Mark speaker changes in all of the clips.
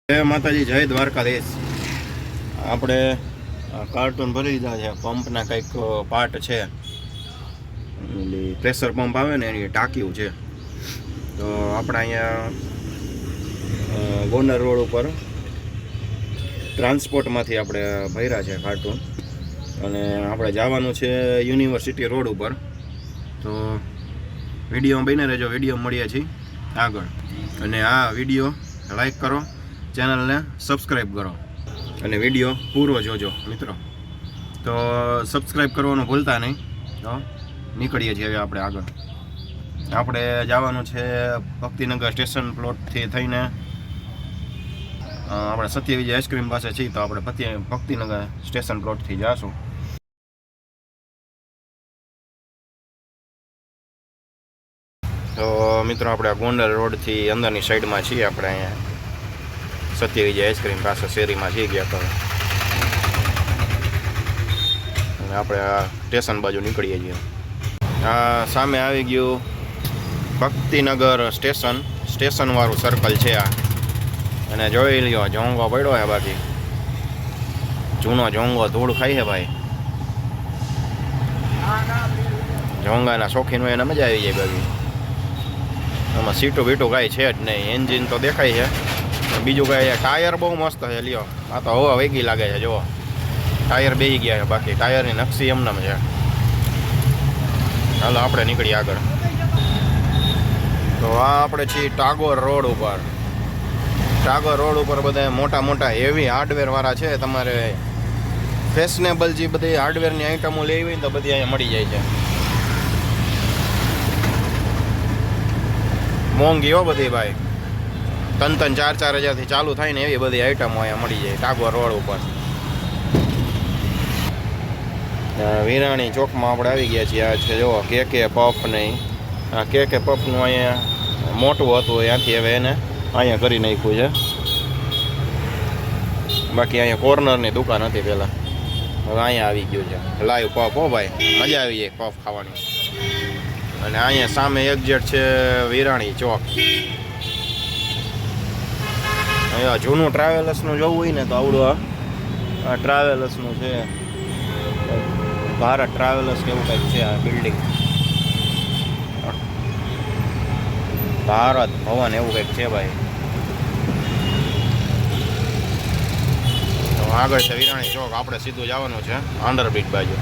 Speaker 1: જય માતાજી, જય દ્વારકાધીશ. આપણે કાર્ટૂન ભરી દીધા છે. પંપના કંઈક પાર્ટ છે, પ્રેશર પંપ આવે ને એની ટાંકીઓ છે. તો આપણે અહીંયા ગોંડલ રોડ ઉપર ટ્રાન્સપોર્ટમાંથી આપણે ભર્યા છે કાર્ટૂન, અને આપણે જવાનું છે યુનિવર્સિટી રોડ ઉપર. તો વિડીયોમાં બને રહેજો, વિડીયો મળીએ છીએ આગળ. અને આ વિડીયો લાઈક કરો, ચેનલને સબસ્ક્રાઈબ કરો અને વિડીયો પૂરો જોજો મિત્રો. તો સબસ્ક્રાઈબ કરવાનું ભૂલતા નહીં. તો નીકળીએ છીએ હવે આપણે આગળ. આપણે જવાનું છે ભક્તિનગર સ્ટેશન પ્લોટથી થઈને આપણે સત્યવિજય આઈસ્ક્રીમ પાસે છીએ. તો આપણે ભક્તિનગર સ્ટેશન પ્લોટથી જઈશું. તો મિત્રો આપણે ગોંડલ રોડથી અંદરની સાઈડમાં છીએ. આપણે અહીંયા સત્યવિજય આઈસ્ક્રીમ પાસે શેરીમાં જઈ ગયા તો અને આપણે આ સ્ટેશન બાજુ નીકળીએ છીએ. આ સામે આવી ગયું ભક્તિનગર સ્ટેશનવાળું સર્કલ છે આ. અને જોઈ લ્યો, જોંગો પડ્યો છે, બાકી જૂનો જોંગો ધૂળ ખાઈ છે ભાઈ. જોંગાના શોખીન હોય એને મજા આવી જાય. બાકી આમાં સીટું બીટું કાંઈ છે જ નહીં. એન્જિન તો દેખાય છે, બીજું કાંઈ. ટાયર બહુ મસ્ત છે. લ્યો, આ તો હવા વેગી લાગે છે. જુઓ, ટાયર બેસી ગયા છે, બાકી ટાયરની નકશી એમનામ છે. ચાલો આપણે નીકળીએ આગળ. તો આ આપણે છીએ ટાગોર રોડ ઉપર. ટાગોર રોડ ઉપર બધા મોટા મોટા હેવી હાર્ડવેરવાળા છે. તમારે ફેશનેબલ જે બધી હાર્ડવેરની આઇટમો લેવી હોય ને તો બધી અહીંયા મળી જાય છે. મોંઘી હો બધી ભાઈ. 3-4 હજારથી ચાલુ થાય ને એવી બધી આઈટમો અહીંયા મળી જાય ટાગોર રોડ ઉપર. વિરાણી ચોકમાં આપણે આવી ગયા છીએ. આ છે જુઓ કે પફ નહીં. આ કે પફનું અહીંયા મોટું હતું, ત્યાંથી હવે એને અહીંયા કરી નાખ્યું છે. બાકી અહીંયા કોર્નરની દુકાન હતી પહેલાં, હવે અહીંયા આવી ગયું છે લાઈવ પફ. હો ભાઈ, મજા આવી જાય પફ ખાવાની. અને અહીંયા સામે એક્ઝેક્ટ છે વિરાણી ચોક. અહીંયા જૂનું ટ્રાવેલર્સનું જોવું હોય ને તો આવડું આ ટ્રાવેલર્સનું છે. ભારત ટ્રાવેલર્સ કેવું કંઈક છે આ બિલ્ડિંગ. ભારત ભવન એવું કંઈક છે ભાઈ. તો આગળ છે વિરાણી ચોક. આપણે સીધું જવાનું છે અંડરબ્રિજ બાજુ.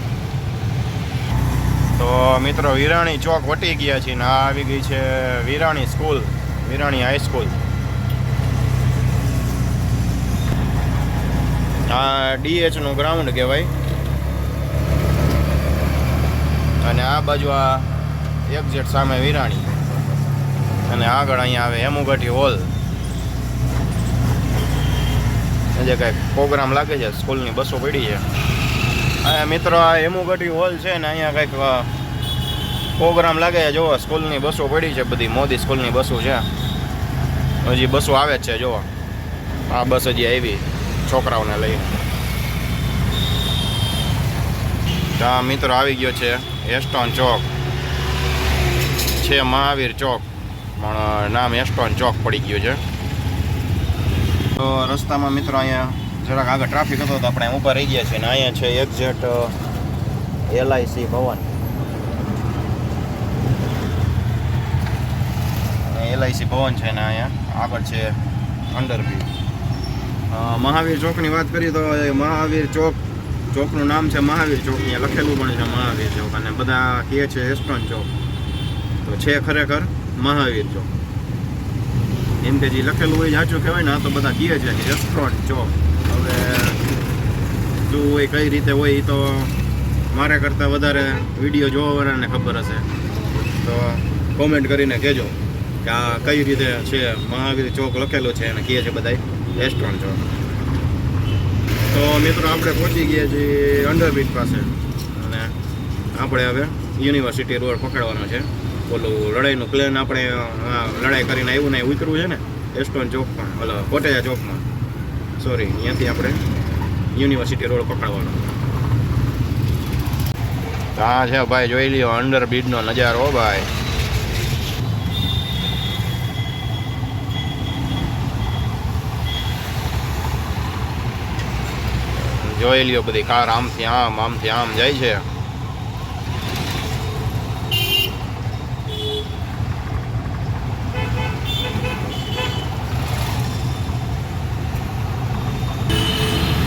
Speaker 1: તો મિત્રો વિરાણી ચોક વટી ગયા છીએ ને આ આવી ગઈ છે વિરાણી સ્કૂલ, વિરાણી હાઈસ્કૂલ. આ DHનું ગ્રાઉન્ડ કહેવાય. અને આ બાજુ આ એક્ઝેક્ટ સામે વિરાણી. અને આગળ અહીંયા આવે હેમુગઢી હોલ. જે કાંઈક પ્રોગ્રામ લાગે છે, સ્કૂલની બસો પડી છે અહીંયા મિત્રો. આ હેમુગઢી હોલ છે ને, અહીંયા કંઈક પ્રોગ્રામ લાગે છે. જુઓ, સ્કૂલની બસો પડી છે બધી. મોદી સ્કૂલની બસો છે. હજી બસો આવે જ છે. જુઓ, આ બસ હજી આવી છોકરાઓને લઈને. આ મિત્રો આવી ગયો છે એસ્ટોન ચોક. છે મહાવીર ચોક, પણ નામ એસ્ટોન ચોક પડી ગયું છે. તો રસ્તામાં મિત્રો અહીંયા જરાક આગળ ટ્રાફિક હતો તો આપણે ઉપર રહી ગયા છીએ. ને અહીંયા છે એક્ઝેક્ટ LIC ભવન. LIC ભવન છે ને અહીંયા આગળ છે અંડરબ્રિજ. મહાવીર ચોકની વાત કરીએ તો મહાવીર ચોકનું નામ છે મહાવીર ચોક. અહીંયા લખેલું પણ છે મહાવીર ચોક, અને બધા કહે છે એસ્ટોન ચોક. તો છે ખરેખર મહાવીર ચોક. એમ કે જે લખેલું હોય સાચું કહેવાય ને. આ તો બધા કહે છે કે એસ્ટોન ચોક. હવે શું હોય, કઈ રીતે હોય, એ તો મારા કરતાં વધારે વિડીયો જોવાવાળાને ખબર હશે. તો કોમેન્ટ કરીને કહેજો કે આ કઈ રીતે છે. મહાવીર ચોક લખેલું છે અને કહે છે બધા એસ્ટોન ચોક. તો મિત્રો આપણે પહોંચી ગયા છીએ અંડરબ્રિજ પાસે. અને આપણે હવે યુનિવર્સિટી રોડ પકડવાનો છે. ઓલું લડાઈનું પ્લેન આપણે લડાઈ કરીને આવ્યું ને ઉતરવું છે ને એસ્ટોન ચોકમાં, ઓલો કોટેજા ચોકમાં, સોરી, અહીંયાથી આપણે યુનિવર્સિટી રોડ પકડવાનો. હા છે ભાઈ, જોઈ લ્યો અંડરબ્રિજનો નજારો ભાઈ. જોઈ લ્યો બધી કાર આમથી આમ જાય છે.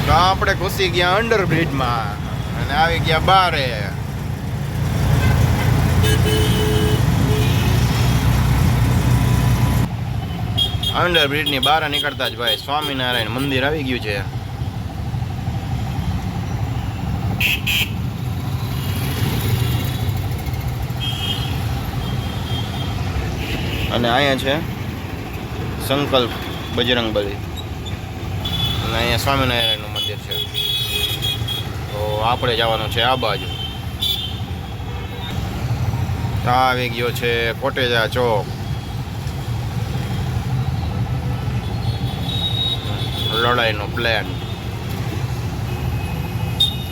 Speaker 1: તો આપણે ઘૂસી ગયા અંડરબ્રિજમાં અને આવી ગયા બારે. અંડરબ્રિજની બહાર નીકળતા જ ભાઈ સ્વામિનારાયણ મંદિર આવી ગયું છે. અને અહીંયા છે સંકલ્પ બજરંગબલી અને અહીંયા સ્વામિનારાયણનું મંદિર છે. તો આપણે જવાનું છે આ બાજુ. તો આવી ગયો છે કોટેજા ચોક. લડાઈનો પ્લેન.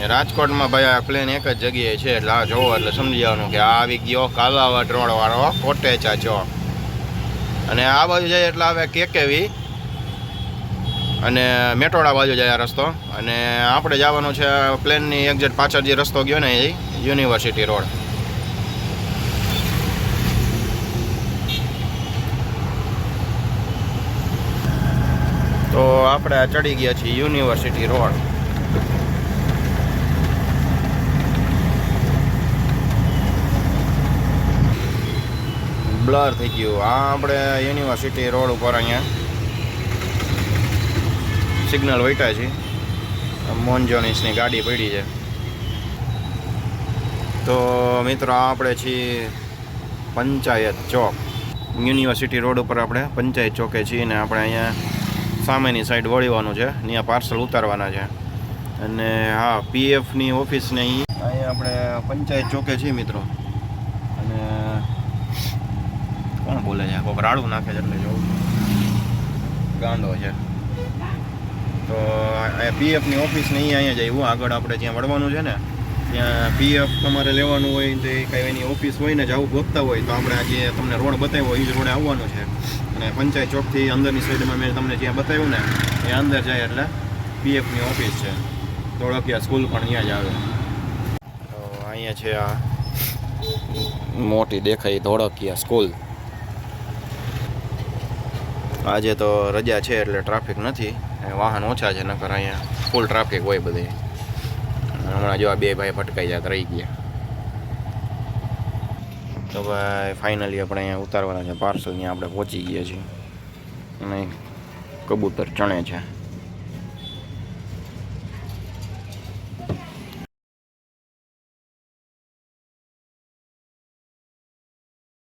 Speaker 1: રાજકોટમાં ભાઈ આ પ્લેન એક જ જગ્યાએ છે એટલે આ જોવો એટલે સમજી જવાનું કે આ આવી ગયો કાલાવડ રોડ વાળો કોટેચા ચોક. અને આ બાજુ જાય એટલે આવે કેકેવી અને મેટોડા બાજુ જાય આ રસ્તો. અને આપણે જવાનું છે પ્લેનની એક્ઝેક્ટ પાછળ જે રસ્તો ગયો ને એ યુનિવર્સિટી રોડ. તો આપણે ચડી ગયા છીએ યુનિવર્સિટી રોડ. બ્લર થઈ ગયું. આ આપણે યુનિવર્સિટી રોડ ઉપર અહીંયા સિગ્નલ વૈટા છે. મોન્જોનિસની ગાડી પડી છે. તો મિત્રો આપણે છીએ પંચાયત ચોક. યુનિવર્સિટી રોડ ઉપર આપણે પંચાયત ચોકે છીએ ને આપણે અહીંયા સામેની સાઈડ વળવાનું છે. ત્યાં પાર્સલ ઉતારવાના છે. અને હા પીએફની ઓફિસને અહીંયા આપણે પંચાયત ચોકે છીએ મિત્રો. અને કોણ બોલે છે? કોઈક રાડું નાખે છે એટલે જોવું ગાંડો છે. તો પીએફની ઓફિસને અહીંયા જાય આગળ આપણે જ્યાં વળવાનું છે ને ત્યાં પીએફ તમારે લેવાનું હોય તો કાંઈ એની ઓફિસ હોય ને જવું ગોતતા હોય તો આપણે આજે તમને રોડ બતાવ્યો એ જ રોડે આવવાનું છે. અને પંચાયત ચોકથી અંદરની સાઈડમાં મેં તમને જ્યાં બતાવ્યું ને એ અંદર જાય એટલે પીએફની ઓફિસ છે. ધોળકિયા સ્કૂલ પણ ત્યાં જ આવે. તો અહીંયા છે આ મોટી દેખાય ધોળકિયા સ્કૂલ. આજે તો રજા છે એટલે ટ્રાફિક નથી, વાહન ઓછા છે, નકર અહીંયા ફૂલ ટ્રાફિક હોય બધી. હમણાં જો આ બે ભાઈ ભટકાઈ જતા રહી ગયા. તો ભાઈ ફાઇનલી આપણે અહીંયા ઉતારવાના છે પાર્સલ. ત્યાં આપણે પહોંચી ગયા છીએ અને કબૂતર ચણે છે.